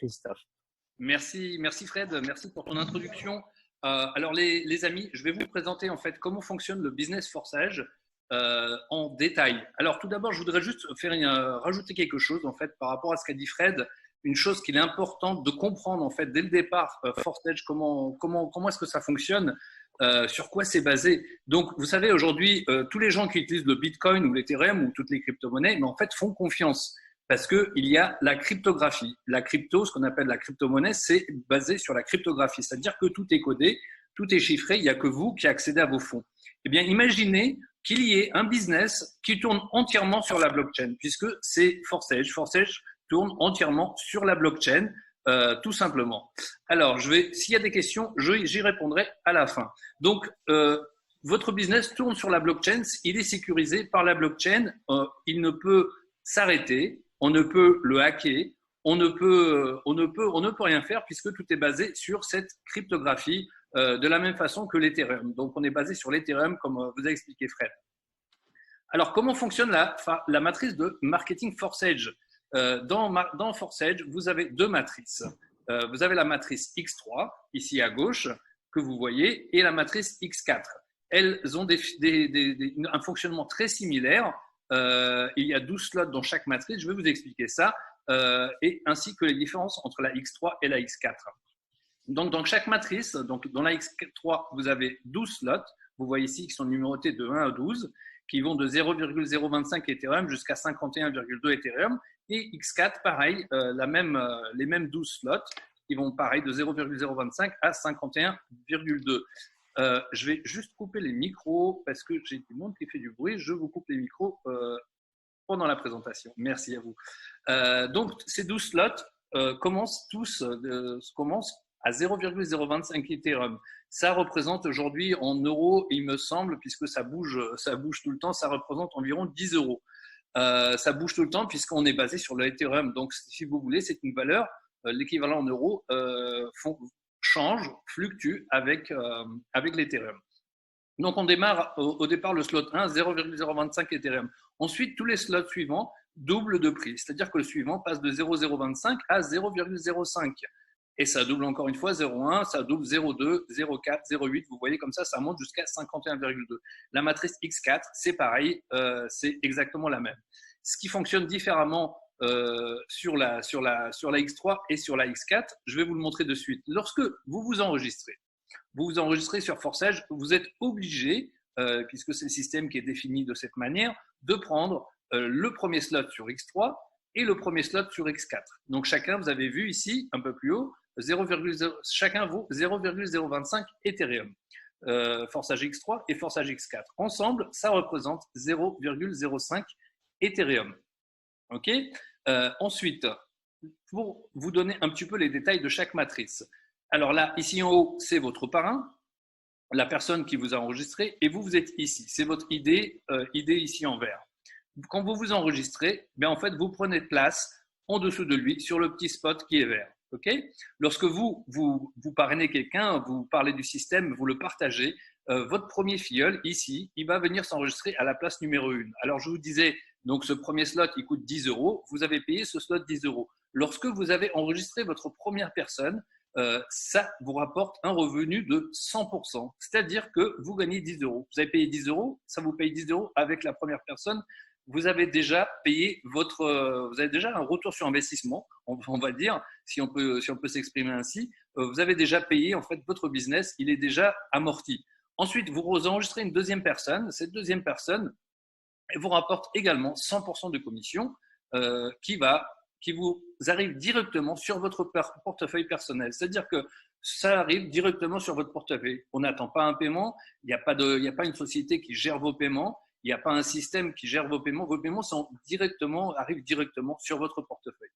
Christophe. Merci Fred, merci pour ton introduction. Alors les amis, je vais vous présenter en fait comment fonctionne le business forçage en détail. Alors tout d'abord, je voudrais juste rajouter quelque chose en fait par rapport à ce qu'a dit Fred. Une chose qu'il est important de comprendre en fait dès le départ, forçage, comment est-ce que ça fonctionne, sur quoi c'est basé. Donc vous savez aujourd'hui, tous les gens qui utilisent le Bitcoin ou l'Ethereum ou toutes les crypto-monnaies, mais en fait font confiance. Parce qu'il y a la cryptographie. La crypto, ce qu'on appelle la crypto-monnaie, c'est basé sur la cryptographie. C'est-à-dire que tout est codé, tout est chiffré, il n'y a que vous qui accédez à vos fonds. Eh bien, imaginez qu'il y ait un business qui tourne entièrement sur la blockchain, puisque c'est Forsage. Forsage tourne entièrement sur la blockchain, tout simplement. Alors, s'il y a des questions, j'y répondrai à la fin. Donc, votre business tourne sur la blockchain, il est sécurisé par la blockchain, il ne peut s'arrêter. On ne peut le hacker, on ne peut rien faire puisque tout est basé sur cette cryptographie de la même façon que l'Ethereum. Donc, on est basé sur l'Ethereum comme vous a expliqué Fred. Alors, comment fonctionne la matrice de marketing Forsage? Dans Forsage, vous avez deux matrices. Vous avez la matrice X3, ici à gauche, que vous voyez, et la matrice X4. Elles ont un fonctionnement très similaire. Il y a 12 slots dans chaque matrice, je vais vous expliquer ça, et ainsi que les différences entre la X3 et la X4. Donc, dans chaque matrice, donc dans la X3, vous avez 12 slots, vous voyez ici qui sont numérotés de 1 à 12, qui vont de 0,025 Ethereum jusqu'à 51,2 Ethereum, et X4, pareil, les mêmes 12 slots, qui vont pareil de 0,025 à 51,2. Je vais juste couper les micros parce que j'ai du monde qui fait du bruit. Je vous coupe les micros pendant la présentation. Merci à vous. Donc, ces 12 slots commencent à 0,025 Ethereum. Ça représente aujourd'hui en euros, il me semble, puisque ça bouge tout le temps, ça représente environ 10 euros. Ça bouge tout le temps puisqu'on est basé sur le Ethereum. Donc, si vous voulez, c'est une valeur, l'équivalent en euros, change, fluctue avec l'Ethereum. Donc, on démarre au départ le slot 1, 0,025 Ethereum. Ensuite, tous les slots suivants doublent de prix. C'est-à-dire que le suivant passe de 0,025 à 0,05. Et ça double encore une fois 0,1, ça double 0,2, 0,4, 0,8. Vous voyez comme ça monte jusqu'à 51,2. La matrice X4, c'est pareil, c'est exactement la même. Ce qui fonctionne différemment sur la X3 et sur la X4, je vais vous le montrer de suite. Lorsque vous vous enregistrez sur Forsage, vous êtes obligé, puisque c'est le système qui est défini de cette manière, de prendre le premier slot sur X3 et le premier slot sur X4. Donc chacun, vous avez vu ici, un peu plus haut, chacun vaut 0,025 Ethereum. Forsage X3 et Forsage X4. Ensemble, ça représente 0,05 Ethereum. Ok. Ensuite, pour vous donner un petit peu les détails de chaque matrice. Alors là, ici en haut, c'est votre parrain, la personne qui vous a enregistré, et vous êtes ici. C'est votre ID ici en vert. Quand vous vous enregistrez, bien en fait, vous prenez place en dessous de lui sur le petit spot qui est vert. Okay. Lorsque vous parrainez quelqu'un, vous parlez du système, vous le partagez, votre premier filleul, ici, il va venir s'enregistrer à la place numéro 1. Alors, je vous disais, donc ce premier slot, il coûte 10 euros. Vous avez payé ce slot 10 euros. Lorsque vous avez enregistré votre première personne, ça vous rapporte un revenu de 100%. C'est-à-dire que vous gagnez 10 euros. Vous avez payé 10 euros, ça vous paye 10 euros avec la première personne. Vous avez déjà payé vous avez déjà un retour sur investissement, on va dire, si on peut s'exprimer ainsi. Vous avez déjà payé en fait votre business, il est déjà amorti. Ensuite, vous enregistrez une deuxième personne. Cette deuxième personne vous rapporte également 100% de commission qui vous arrive directement sur votre portefeuille personnel. C'est-à-dire que ça arrive directement sur votre portefeuille. On n'attend pas un paiement, il n'y a pas une société qui gère vos paiements. Il n'y a pas un système qui gère vos paiements. Vos paiements arrivent directement sur votre portefeuille.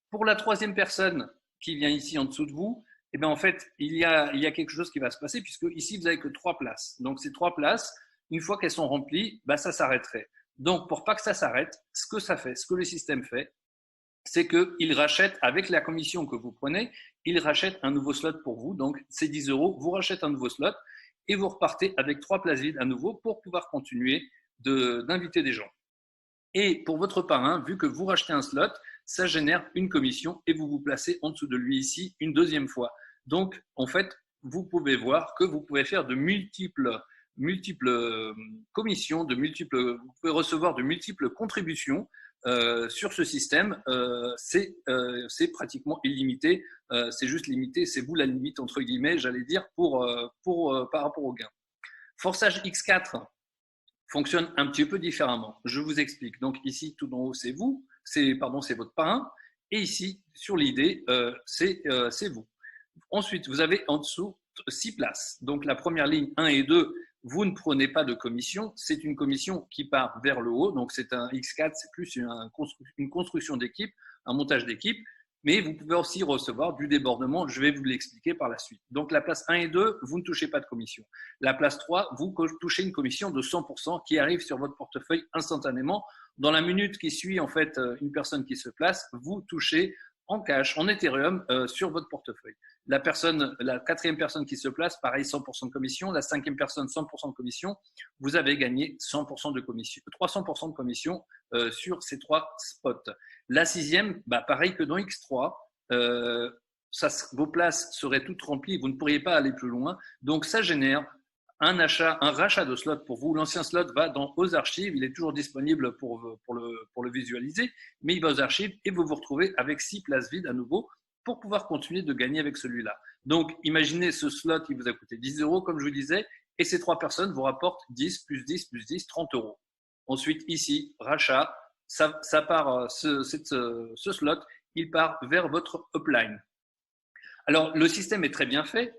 Pour la troisième personne qui vient ici en dessous de vous, eh bien en fait, il y a quelque chose qui va se passer puisque ici, vous n'avez que 3 places. Donc, ces 3 places, une fois qu'elles sont remplies, ça s'arrêterait. Donc, pour pas que ça s'arrête, ce que le système fait, c'est qu'il rachète avec la commission que vous prenez, il rachète un nouveau slot pour vous. Donc, c'est 10 euros, vous rachetez un nouveau slot et vous repartez avec 3 places vides à nouveau pour pouvoir continuer d'inviter des gens. Et pour votre parrain, vu que vous rachetez un slot, ça génère une commission et vous vous placez en dessous de lui ici une deuxième fois. Donc, en fait, vous pouvez voir que vous pouvez faire de multiples commissions, vous pouvez recevoir de multiples contributions sur ce système. C'est pratiquement illimité. C'est juste limité. C'est vous la limite entre guillemets, j'allais dire, par rapport au gain. Forçage X4 fonctionne un petit peu différemment. Je vous explique. Donc ici, tout en haut, c'est vous, c'est votre parrain, et ici, sur l'idée, c'est vous. Ensuite, vous avez en dessous 6 places. Donc la première ligne 1 et 2, vous ne prenez pas de commission. C'est une commission qui part vers le haut. Donc c'est un X4, c'est plus une construction d'équipe, un montage d'équipe. Mais vous pouvez aussi recevoir du débordement. Je vais vous l'expliquer par la suite. Donc, la place 1 et 2, vous ne touchez pas de commission. La place 3, vous touchez une commission de 100% qui arrive sur votre portefeuille instantanément. Dans la minute qui suit, en fait, une personne qui se place, vous touchez en cash, en Ethereum, sur votre portefeuille. La 4e personne qui se place, pareil, 100% de commission. La 5e personne, 100% de commission. Vous avez gagné 100% de commission, 300% de commission sur ces 3 spots. La 6e, pareil que dans X3, vos places seraient toutes remplies, vous ne pourriez pas aller plus loin. Donc, ça génère un rachat de slot pour vous. L'ancien slot va aux archives, il est toujours disponible pour le visualiser, mais il va aux archives et vous vous retrouvez avec 6 places vides à nouveau pour pouvoir continuer de gagner avec celui-là. Donc, imaginez ce slot qui vous a coûté 10 €, comme je vous disais, et ces 3 personnes vous rapportent 10 plus 10 plus 10, 30 €. Ensuite, ici, rachat, ça part, ce slot, il part vers votre upline. Alors, le système est très bien fait.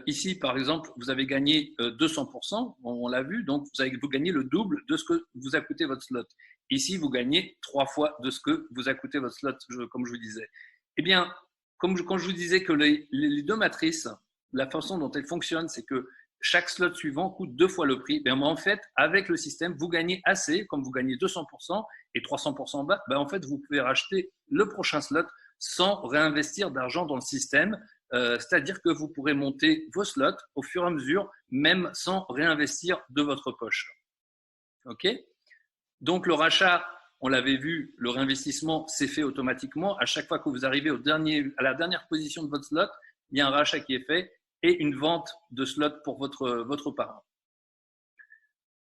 Ici, par exemple, vous avez gagné 200%, on l'a vu, donc vous gagnez le double de ce que vous a coûté votre slot. Ici, vous gagnez 3 fois de ce que vous a coûté votre slot, comme je vous disais. Eh bien, quand je vous disais que les 2 matrices, la façon dont elles fonctionnent, c'est que chaque slot suivant coûte 2 fois le prix. En fait, avec le système, vous gagnez assez, comme vous gagnez 200% et 300% bas, en fait, vous pouvez racheter le prochain slot sans réinvestir d'argent dans le système. C'est-à-dire que vous pourrez monter vos slots au fur et à mesure, même sans réinvestir de votre poche. OK ? Donc, le rachat, on l'avait vu, le réinvestissement s'est fait automatiquement. À chaque fois que vous arrivez à la dernière position de votre slot, il y a un rachat qui est fait et une vente de slots pour votre parrain.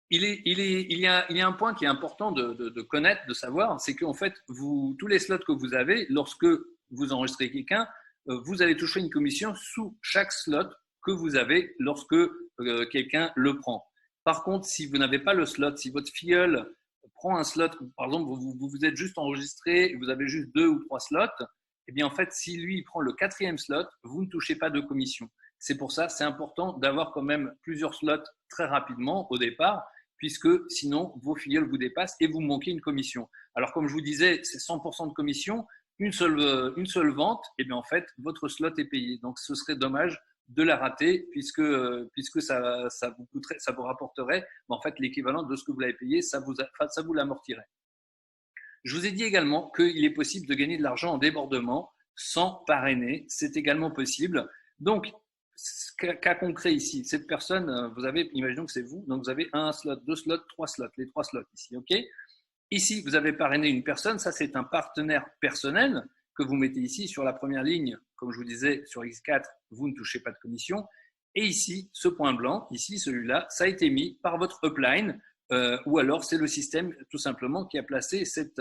Il y a un point qui est important de connaître, de savoir, c'est qu'en fait, tous les slots que vous avez, lorsque vous enregistrez quelqu'un, vous allez toucher une commission sous chaque slot que vous avez lorsque quelqu'un le prend. Par contre, si vous n'avez pas le slot, si votre filleul prend un slot, par exemple, vous êtes juste enregistré et vous avez juste 2 ou 3 slots, eh bien, en fait, si lui il prend le 4e slot, vous ne touchez pas de commission. C'est pour ça, c'est important d'avoir quand même plusieurs slots très rapidement au départ, puisque sinon, vos filleuls vous dépassent et vous manquez une commission. Alors, comme je vous disais, c'est 100% de commission, une seule vente, et bien en fait, votre slot est payé. Donc, ce serait dommage de la rater, puisque ça vous rapporterait en fait l'équivalent de ce que vous l'avez payé, ça vous l'amortirait. Je vous ai dit également qu'il est possible de gagner de l'argent en débordement sans parrainer. C'est également possible. Donc, cas concret ici, cette personne, imaginons que c'est vous, donc vous avez 1 slot, 2 slots, 3 slots, les 3 slots ici, ok ? Ici, vous avez parrainé une personne, ça c'est un partenaire personnel que vous mettez ici sur la première ligne, comme je vous disais, sur X4, vous ne touchez pas de commission. Et ici, ce point blanc, ici, celui-là, ça a été mis par votre upline, ou alors c'est le système tout simplement qui a placé cette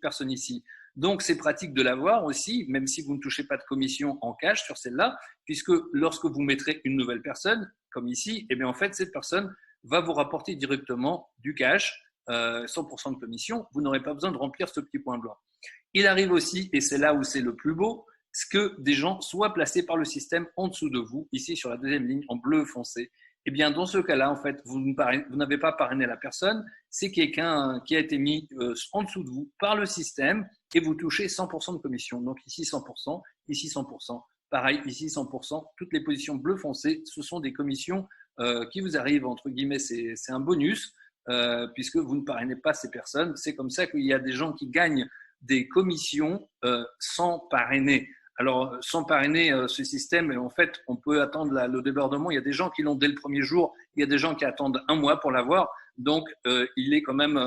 personne ici. Donc, c'est pratique de l'avoir aussi, même si vous ne touchez pas de commission en cash sur celle-là, puisque lorsque vous mettrez une nouvelle personne, comme ici, eh bien, en fait, cette personne va vous rapporter directement du cash, 100% de commission, vous n'aurez pas besoin de remplir ce petit point blanc. Il arrive aussi, et c'est là où c'est le plus beau, que des gens soient placés par le système en dessous de vous, ici sur la 2e ligne en bleu foncé. Eh bien, dans ce cas-là, en fait, vous n'avez pas parrainé la personne, c'est quelqu'un qui a été mis en dessous de vous par le système et vous touchez 100% de commission. Donc ici 100%, ici 100%, pareil, ici 100%. Toutes les positions bleu foncé, ce sont des commissions qui vous arrivent, entre guillemets, c'est un bonus puisque vous ne parrainez pas ces personnes. C'est comme ça qu'il y a des gens qui gagnent des commissions sans parrainer. Alors, sans parrainer ce système, en fait, on peut attendre le débordement. Il y a des gens qui l'ont dès le premier jour. Il y a des gens qui attendent 1 mois pour l'avoir. Donc, il est quand même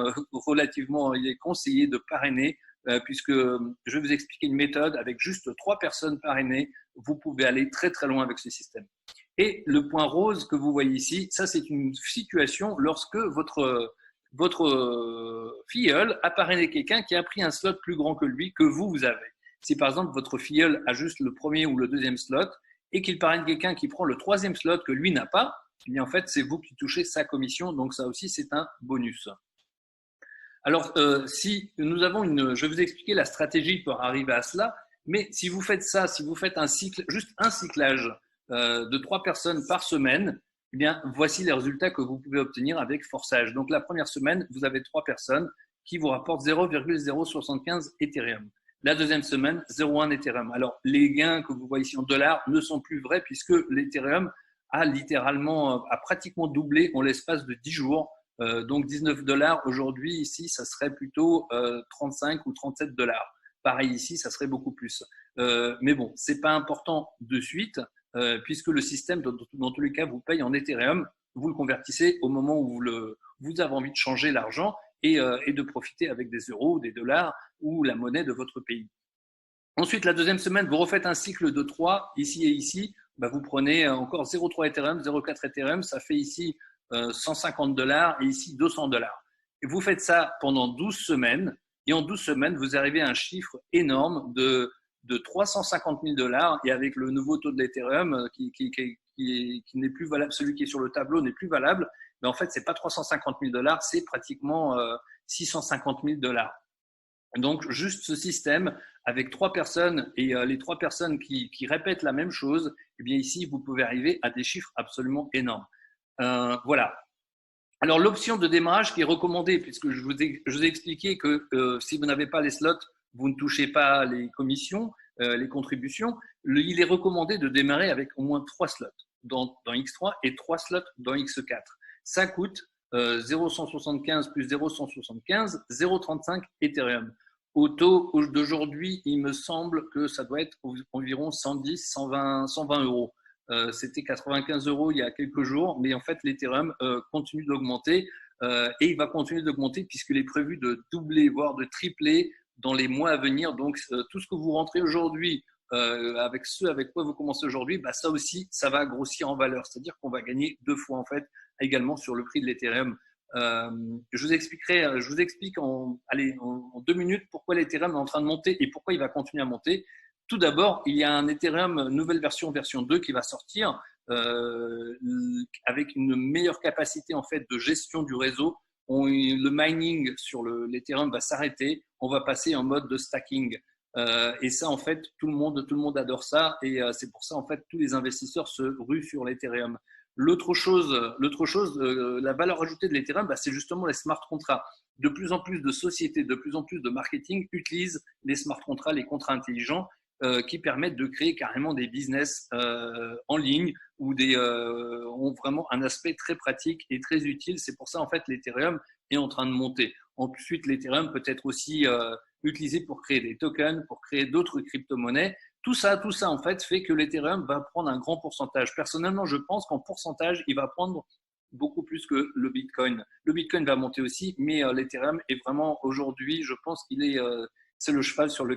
il est conseillé de parrainer puisque je vais vous expliquer une méthode avec juste 3 personnes parrainées. Vous pouvez aller très très loin avec ce système. Et le point rose que vous voyez ici, ça c'est une situation lorsque votre filleul a parrainé quelqu'un qui a pris un slot plus grand que lui, que vous avez. Si par exemple votre filleul a juste le premier ou le deuxième slot et qu'il parraine quelqu'un qui prend le 3e slot que lui n'a pas, eh bien en fait c'est vous qui touchez sa commission, donc ça aussi c'est un bonus. Alors si nous avons je vais vous expliquer la stratégie pour arriver à cela, mais si vous faites ça, si vous faites un cycle, juste un cyclage de 3 personnes par semaine, eh bien, voici les résultats que vous pouvez obtenir avec Forsage. Donc, la première semaine, vous avez 3 personnes qui vous rapportent 0,075 Ethereum. La deuxième semaine, 0,1 Ethereum. Alors, les gains que vous voyez ici en dollars ne sont plus vrais puisque l'Ethereum a pratiquement doublé en l'espace de 10 jours. Donc, 19 dollars aujourd'hui, ici, ça serait plutôt 35 ou 37 dollars. Pareil ici, ça serait beaucoup plus. Mais bon, c'est pas important de suite. Puisque le système, dans tous les cas, vous paye en Ethereum, vous le convertissez au moment où vous avez envie de changer l'argent et de profiter avec des euros, des dollars ou la monnaie de votre pays. Ensuite, la deuxième semaine, vous refaites un cycle de 3, ici et ici. Vous prenez encore 0,3 Ethereum, 0,4 Ethereum, ça fait ici 150 dollars et ici 200 dollars. Et vous faites ça pendant 12 semaines et en 12 semaines, vous arrivez à un chiffre énorme de 350 000 dollars et avec le nouveau taux de l'Ethereum qui n'est plus valable, celui qui est sur le tableau n'est plus valable, mais en fait, c'est pas 350 000 dollars, c'est pratiquement 650 000 dollars. Donc, juste ce système avec 3 personnes et les 3 personnes qui répètent la même chose, eh bien ici, vous pouvez arriver à des chiffres absolument énormes. Voilà. Alors, l'option de démarrage qui est recommandée, puisque je vous ai expliqué que si vous n'avez pas les slots, vous ne touchez pas les commissions, les contributions, il est recommandé de démarrer avec au moins 3 slots dans X3 et 3 slots dans X4. Ça coûte 0,175 plus 0,175, 0,35 Ethereum. Au taux d'aujourd'hui, il me semble que ça doit être environ 110, 120 euros. C'était 95 euros il y a quelques jours, mais en fait, l'Ethereum continue d'augmenter et il va continuer d'augmenter puisqu'il est prévu de doubler, voire de tripler dans les mois à venir. Donc, tout ce que vous rentrez aujourd'hui avec ce avec quoi vous commencez aujourd'hui, ça aussi, ça va grossir en valeur. C'est-à-dire qu'on va gagner 2 fois en fait également sur le prix de l'Ethereum. Je vous explique en 2 minutes pourquoi l'Ethereum est en train de monter et pourquoi il va continuer à monter. Tout d'abord, il y a un Ethereum nouvelle version 2 qui va sortir avec une meilleure capacité en fait de gestion du réseau. Le mining sur l'Ethereum va s'arrêter. On va passer en mode de stacking. Et ça, en fait, tout le monde adore ça. Et c'est pour ça, en fait, tous les investisseurs se ruent sur l'Ethereum. L'autre chose, la valeur ajoutée de l'Ethereum, c'est justement les smart contracts. De plus en plus de sociétés, de plus en plus de marketing utilisent les smart contracts, les contrats intelligents, qui permettent de créer carrément des business en ligne ou ont vraiment un aspect très pratique et très utile. C'est pour ça, en fait, l'Ethereum est en train de monter. Ensuite, l'Ethereum peut être aussi utilisé pour créer des tokens, pour créer d'autres crypto-monnaies. Tout ça, en fait, fait que l'Ethereum va prendre un grand pourcentage. Personnellement, je pense qu'en pourcentage, il va prendre beaucoup plus que le Bitcoin. Le Bitcoin va monter aussi, mais l'Ethereum est vraiment aujourd'hui, je pense qu'il c'est le cheval sur lequel